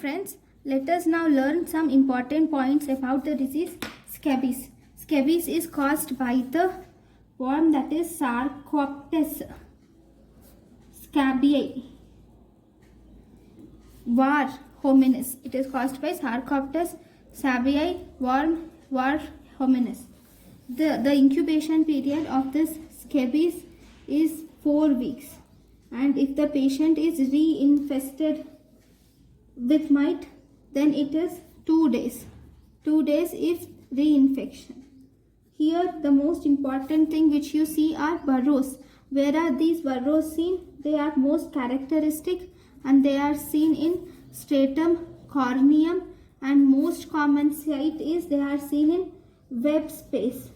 friends, let us now learn some important points about the disease scabies. Scabies is caused by the worm that is Sarcoptes scabiei var hominis. It is caused by Sarcoptes scabiei var hominis. The incubation period of this scabies is 4 weeks, and if the patient is reinfested with mite, then it is 2 days. 2 days if reinfection. Here the most important thing which you see are burrows. Where are these burrows seen? They are most characteristic and they are seen in stratum corneum, and most common site is they are seen in web space.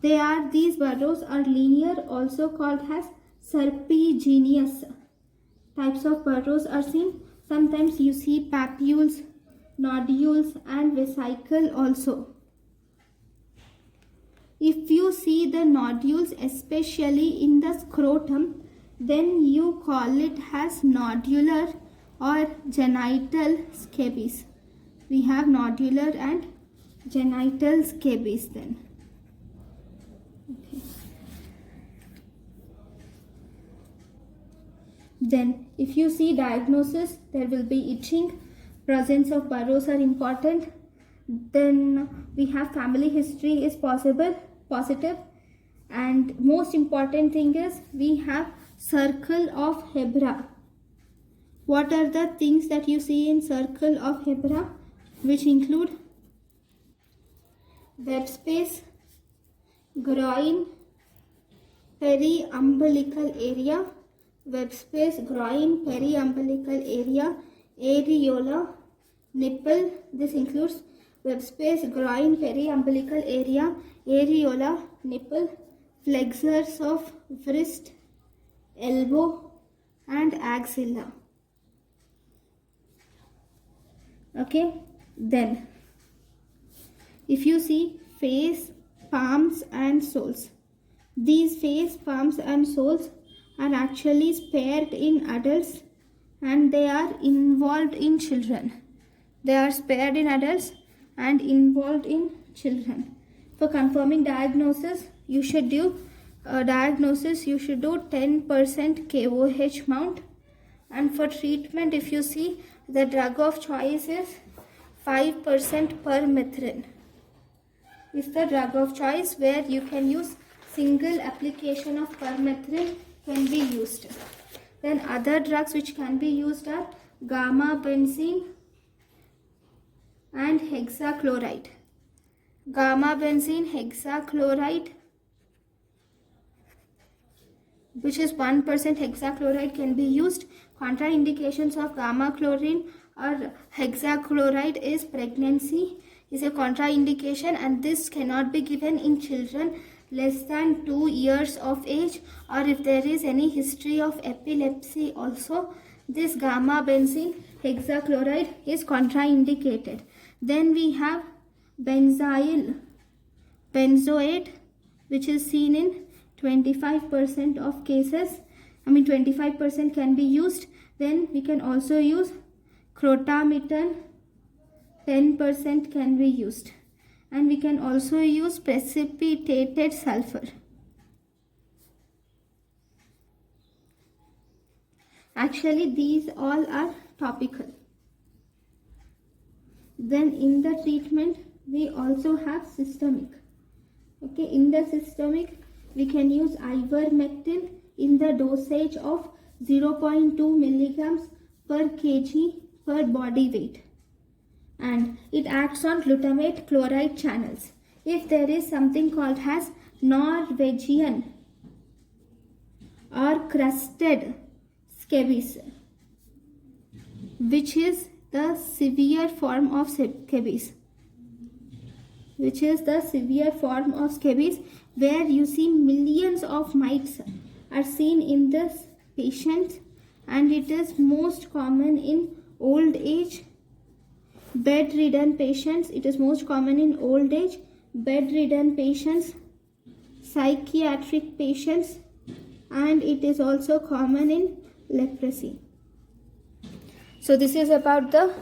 These burrows are linear, also called as serpiginous. Types of burrows are seen. Sometimes you see papules, nodules and vesicle also. If you see the nodules especially in the scrotum, then you call it as nodular or genital scabies. We have nodular and genital scabies then. Okay. Then if you see diagnosis, there will be itching, presence of burrows are important. Then we have family history is positive, and most important thing is we have circle of Hebra. What are the things that you see in circle of Hebra, which include web space, groin, periumbilical area, web space, groin, periumbilical area, areola, nipple. This includes web space, groin, periumbilical area, areola, nipple, flexors of wrist, elbow and axilla. Okay, then if you see face, palms and soles, these face, palms and soles are actually spared in adults and they are involved in children. They are spared in adults and involved in children. For confirming diagnosis, you should do 10% KOH mount, and for treatment, if you see, the drug of choice is 5% permethrin. Is the drug of choice where you can use single application of permethrin can be used. Then other drugs which can be used are gamma benzene and hexachloride. Gamma benzene hexachloride, which is 1% hexachloride, can be used. Contraindications of gamma chlorine or hexachloride is pregnancy is a contraindication, and this cannot be given in children less than 2 years of age, or if there is any history of epilepsy also, this gamma benzene hexachloride is contraindicated. Then we have benzoate, which is seen in 25% of cases. 25% can be used. Then we can also use crotamine, 10% can be used. And we can also use precipitated sulfur. Actually, these all are topical. Then in the treatment, we also have systemic. Okay, in the systemic, we can use ivermectin in the dosage of 0.2 milligrams per kg per body weight. And it acts on glutamate chloride channels. If there is something called as Norwegian or crusted scabies, which is the severe form of scabies, where you see millions of mites are seen in this patient, and it is most common in old age, bedridden patients. It is most common in old age, bedridden patients, psychiatric patients, and it is also common in leprosy. So this is about the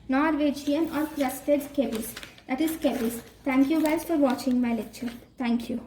Norwegian or crested scabies, that is scabies. Thank you guys for watching my lecture. Thank you.